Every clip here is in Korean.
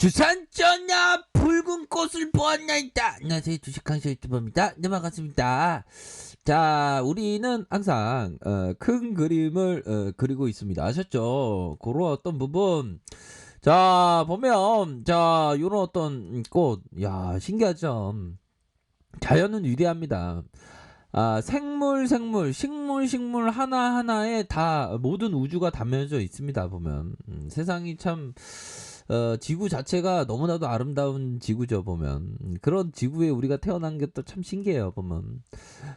주산전야 붉은 꽃을 보았나이다. 안녕하세요, 주식강사 유튜버입니다. 네, 반갑습니다. 자, 우리는 항상 큰 그림을 그리고 있습니다. 아셨죠? 그런 어떤 부분. 자, 보면 자, 요런 어떤 꽃, 야, 신기하죠? 자연은 위대합니다. 식물 하나하나에 다 모든 우주가 담겨져 있습니다. 보면 세상이 참 지구 자체가 너무나도 아름다운 지구죠. 보면 그런 지구에 우리가 태어난 게 또 참 신기해요. 보면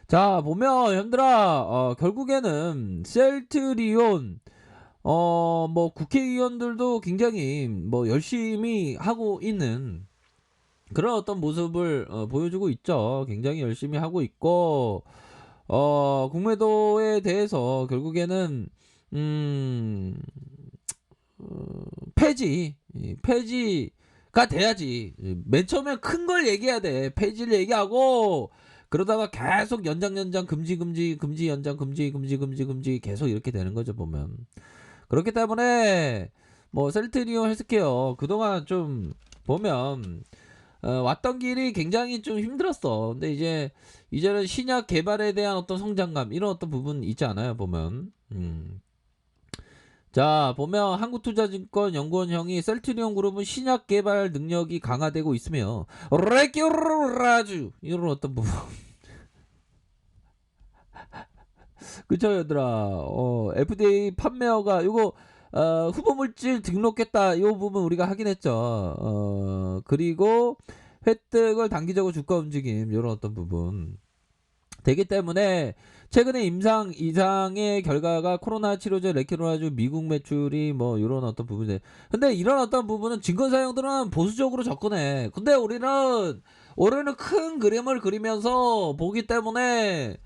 자, 보면 현들아, 결국에는 셀트리온 뭐 국회의원들도 굉장히 뭐 열심히 하고 있는 그런 어떤 모습을 보여주고 있죠. 굉장히 열심히 하고 있고, 공매도에 대해서 결국에는 음, 폐지가 돼야지. 맨 처음에 큰 걸 얘기해야 돼. 폐지를 얘기하고 그러다가 계속 연장 금지 연장 금지 계속 이렇게 되는 거죠. 보면 그렇기 때문에 뭐 셀트리온 헬스케어 그동안 좀 보면 왔던 길이 굉장히 좀 힘들었어. 근데 이제는 신약 개발에 대한 어떤 성장감 이런 어떤 부분 있지 않아요. 보면 자, 보면 한국투자증권 연구원형이 셀트리온 그룹은 신약 개발 능력이 강화되고 있으며 레큐라주 이런 어떤 부분 그쵸 얘들아. FDA 판매허가 이거 후보물질 등록했다 이 부분 우리가 확인했죠. 그리고 획득을 단기적으로 주가 움직임 이런 어떤 부분 되기 때문에 최근에 임상 이상의 결과가 코로나 치료제 레키로라주 미국 매출이 뭐 이런 어떤 부분에 근데 이런 어떤 부분은 증권 사용들은 보수적으로 접근해. 근데 올해는 큰 그림을 그리면서 보기 때문에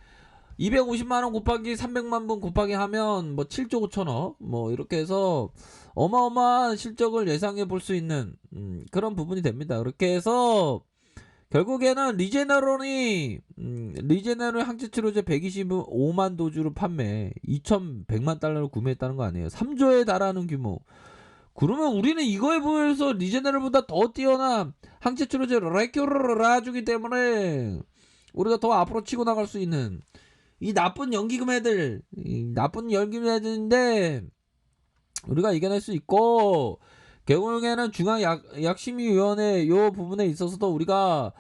250만원 곱하기 300만분 곱하기 하면 뭐 7조 5천억 뭐 이렇게 해서 어마어마한 실적을 예상해 볼 수 있는 그런 부분이 됩니다. 그렇게 해서 결국에는 리제네론이 항체치료제 125만 도주를 판매 2,100만 달러를 구매했다는 거 아니에요. 3조에 달하는 규모. 그러면 우리는 이거에 비해서 리제네론보다 더 뛰어난 항체치료제 레큐를 놔주기 때문에 우리가 더 앞으로 치고 나갈 수 있는 이 나쁜 연기금 애들인데 우리가 이겨낼 수 있고 결국에는 중앙약심위원회 요 부분에 있어서도 우리가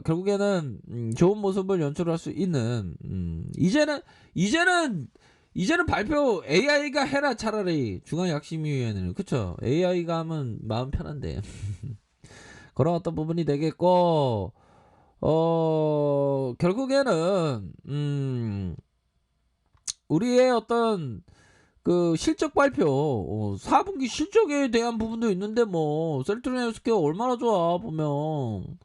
결국에는 좋은 모습을 연출할 수 있는 이제는 발표 AI가 해라. 차라리 중앙약심위원회는 그쵸. AI가 하면 마음 편한데 그런 어떤 부분이 되겠고 결국에는 우리의 어떤 그 실적 발표 4분기 실적에 대한 부분도 있는데 뭐 셀트리온 헬스케어 얼마나 좋아. 보면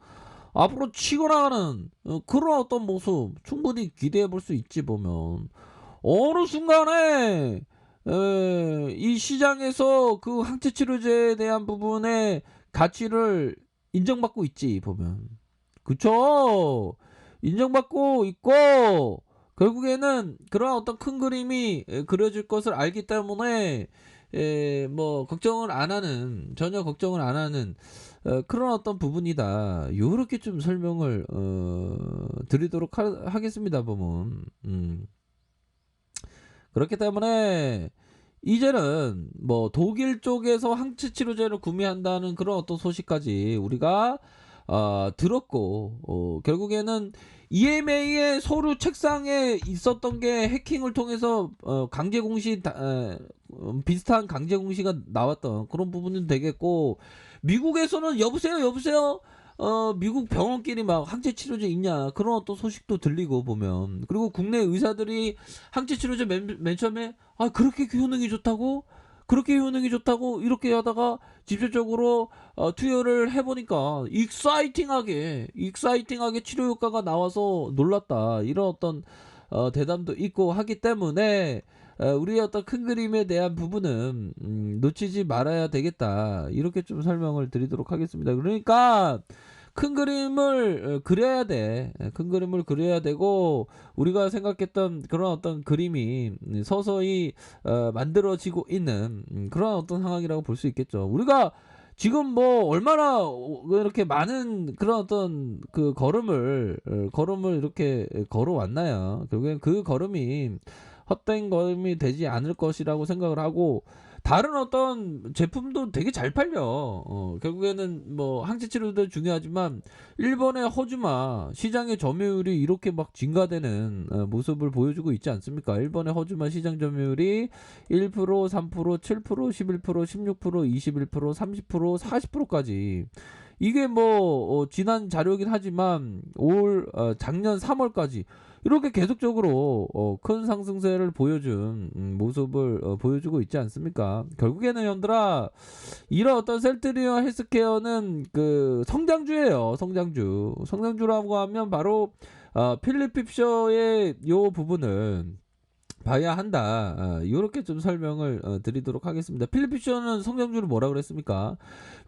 앞으로 치고 나가는 그런 어떤 모습 충분히 기대해 볼 수 있지. 보면 어느 순간에 이 시장에서 그 항체 치료제에 대한 부분의 가치를 인정받고 있지. 보면 그쵸. 인정받고 있고 결국에는 그런 어떤 큰 그림이 그려질 것을 알기 때문에 뭐 전혀 걱정을 안 하는 그런 어떤 부분이다. 요렇게 좀 설명을 드리도록 하겠습니다. 보면 그렇기 때문에 이제는 뭐 독일 쪽에서 항체 치료제를 구매한다는 그런 어떤 소식까지 우리가 들었고 결국에는 EMA의 서류 책상에 있었던 게 해킹을 통해서 강제 공시 비슷한 강제 공시가 나왔던 그런 부분은 되겠고 미국에서는 여보세요 미국 병원끼리 막 항체 치료제 있냐 그런 어떤 소식도 들리고 보면 그리고 국내 의사들이 항체 치료제 맨 처음에 그렇게 효능이 좋다고 이렇게 하다가 직접적으로 투여를 해보니까 익사이팅하게 치료 효과가 나와서 놀랐다. 이런 어떤 대담도 있고 하기 때문에 우리의 어떤 큰 그림에 대한 부분은 놓치지 말아야 되겠다. 이렇게 좀 설명을 드리도록 하겠습니다. 그러니까 큰 그림을 그려야 돼. 큰 그림을 그려야 되고 우리가 생각했던 그런 어떤 그림이 서서히 만들어지고 있는 그런 어떤 상황이라고 볼 수 있겠죠. 우리가 지금 뭐 얼마나 이렇게 많은 그런 어떤 그 걸음을 이렇게 걸어왔나요. 결국엔 그 걸음이 헛된 걸음이 되지 않을 것이라고 생각을 하고, 다른 어떤 제품도 되게 잘 팔려. 결국에는 뭐 항체 치료도 중요하지만 일본의 허즈마 시장의 점유율이 이렇게 막 증가되는 모습을 보여주고 있지 않습니까? 일본의 허즈마 시장 점유율이 1%, 3%, 7%, 11%, 16%, 21%, 30%, 40%까지. 이게 뭐 지난 자료이긴 하지만 작년 3월까지 이렇게 계속적으로 큰 상승세를 보여준 모습을 보여주고 있지 않습니까? 결국에는 형들아, 이런 어떤 셀트리온 헬스케어는 그 성장주예요. 성장주라고 하면 바로 필립 핍셔의 요 부분을 봐야 한다. 요렇게 좀 설명을 드리도록 하겠습니다. 필립 피셔는 성장주를 뭐라 그랬습니까?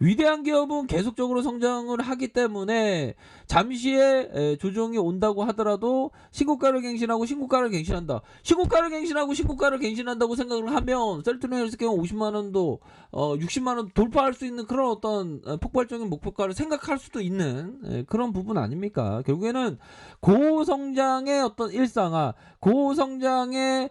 위대한 기업은 계속적으로 성장을 하기 때문에 잠시의 조정이 온다고 하더라도 신고가를 갱신한다. 신고가를 갱신한다고 생각을 하면 셀트리온 헬스케어 50만 원도 60만 원 돌파할 수 있는 그런 어떤 폭발적인 목표가를 생각할 수도 있는 그런 부분 아닙니까? 결국에는 고성장의 어떤 일상화, 고성장에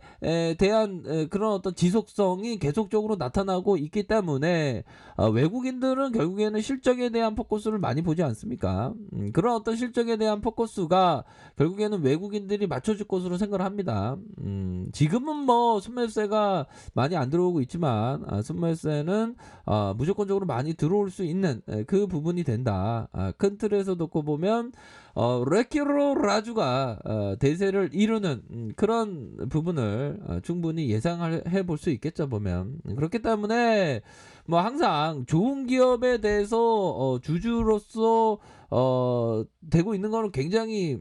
대한 그런 어떤 지속성이 계속적으로 나타나고 있기 때문에 외국인들은 결국에는 실적에 대한 포커스를 많이 보지 않습니까? 그런 어떤 실적에 대한 포커스가 결국에는 외국인들이 맞춰줄 것으로 생각을 합니다. 지금은 뭐 순매수세가 많이 안 들어오고 있지만 순매수세는 무조건적으로 많이 들어올 수 있는 그 부분이 된다. 큰 틀에서 놓고 보면 레키로 라주가 대세를 이루는 그런 부분을 충분히 예상을 해볼 수 있겠죠, 보면. 그렇기 때문에 뭐 항상 좋은 기업에 대해서 주주로서 되고 있는 거는 굉장히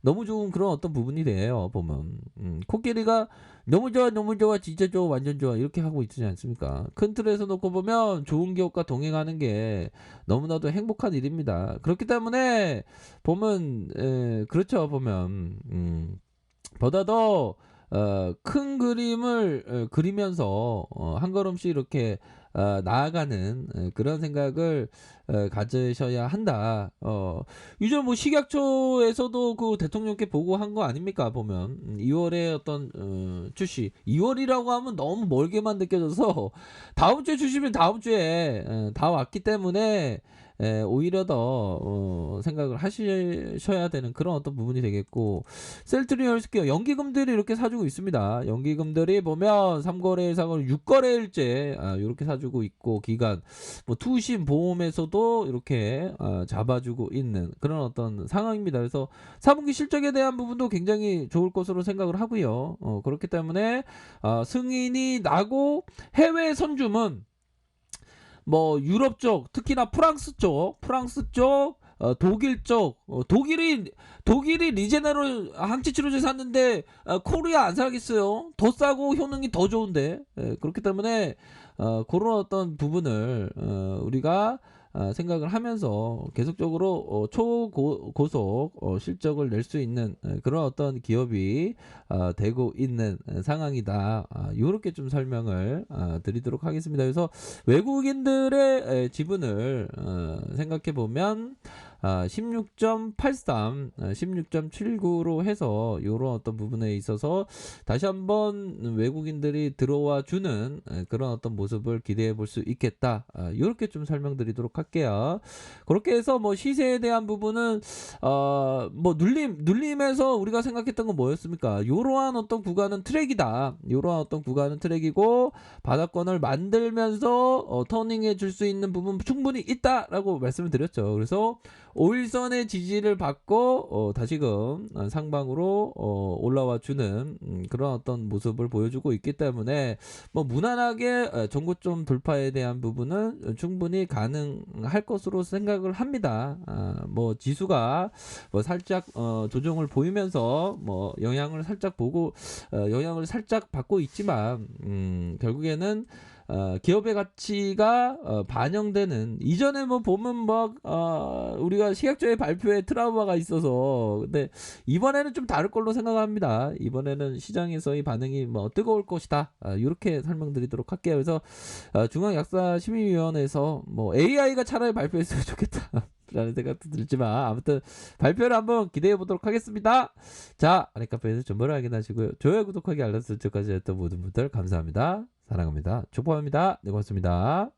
너무 좋은 그런 어떤 부분이 돼요, 보면. 코끼리가 너무 좋아, 진짜 좋아, 완전 좋아 이렇게 하고 있지 않습니까? 큰 틀에서 놓고 보면 좋은 기업과 동행하는 게 너무나도 행복한 일입니다. 그렇기 때문에 보면 그렇죠, 보면 보다 더 큰 그림을 그리면서 한 걸음씩 이렇게 나아가는 그런 생각을 가지셔야 한다. 요즘 뭐 식약처에서도 그 대통령께 보고한 거 아닙니까? 보면 2월에 어떤 출시, 2월이라고 하면 너무 멀게만 느껴져서 다음 주에 주시면 다음 주에 다 왔기 때문에 오히려 더 생각을 하셔야 되는 그런 어떤 부분이 되겠고, 셀트리온 헬스케어 연기금들이 이렇게 사주고 있습니다. 연기금들이 보면 3거래일, 4거래일, 6거래일째 이렇게 사주고 있고, 기간 뭐 투신 보험에서도 이렇게 잡아주고 있는 그런 어떤 상황입니다. 그래서 4분기 실적에 대한 부분도 굉장히 좋을 것으로 생각을 하고요. 그렇기 때문에 승인이 나고 해외 선주문 뭐 유럽 쪽, 특히나 프랑스 쪽, 독일 쪽, 독일이 리제네롤 항체치료제 샀는데 코리아 안 사겠어요. 더 싸고 효능이 더 좋은데. 그렇기 때문에 그런 어떤 부분을 우리가 생각을 하면서 계속적으로 초고속 실적을 낼 수 있는 그런 어떤 기업이 되고 있는 상황이다. 이렇게 좀 설명을 드리도록 하겠습니다. 그래서 외국인들의 지분을 생각해 보면 16.83, 16.79로 해서 이런 어떤 부분에 있어서 다시 한번 외국인들이 들어와 주는 그런 어떤 모습을 기대해 볼 수 있겠다. 이렇게 좀 설명드리도록 할게요. 그렇게 해서 뭐 시세에 대한 부분은 뭐 눌림에서 우리가 생각했던 건 뭐였습니까? 이러한 어떤 구간은 트랙이다. 이러한 어떤 구간은 트랙이고 바닥권을 만들면서 터닝해 줄 수 있는 부분 충분히 있다라고 말씀을 드렸죠. 그래서 5일선의 지지를 받고 다시금 상방으로 올라와 주는 그런 어떤 모습을 보여주고 있기 때문에 뭐 무난하게 전고점 돌파에 대한 부분은 충분히 가능할 것으로 생각을 합니다. 뭐 지수가 뭐 살짝 조정을 보이면서 뭐 영향을 살짝 받고 있지만 결국에는 기업의 가치가 반영되는 이전에 뭐 보면 막 우리가 시각적인 발표에 트라우마가 있어서 근데 이번에는 좀 다를 걸로 생각합니다. 이번에는 시장에서의 반응이 뭐 뜨거울 것이다. 요렇게 설명드리도록 할게요. 그래서 중앙약사심의위원회에서 뭐 AI가 차라리 발표했으면 좋겠다. 라는 생각도 들지만 아무튼 발표를 한번 기대해 보도록 하겠습니다. 자, 아니카페에서 정보를 확인하시고요. 좋아요, 구독하기, 알람 설정까지 했던 모든 분들 감사합니다. 사랑합니다. 축복합니다. 네, 고맙습니다.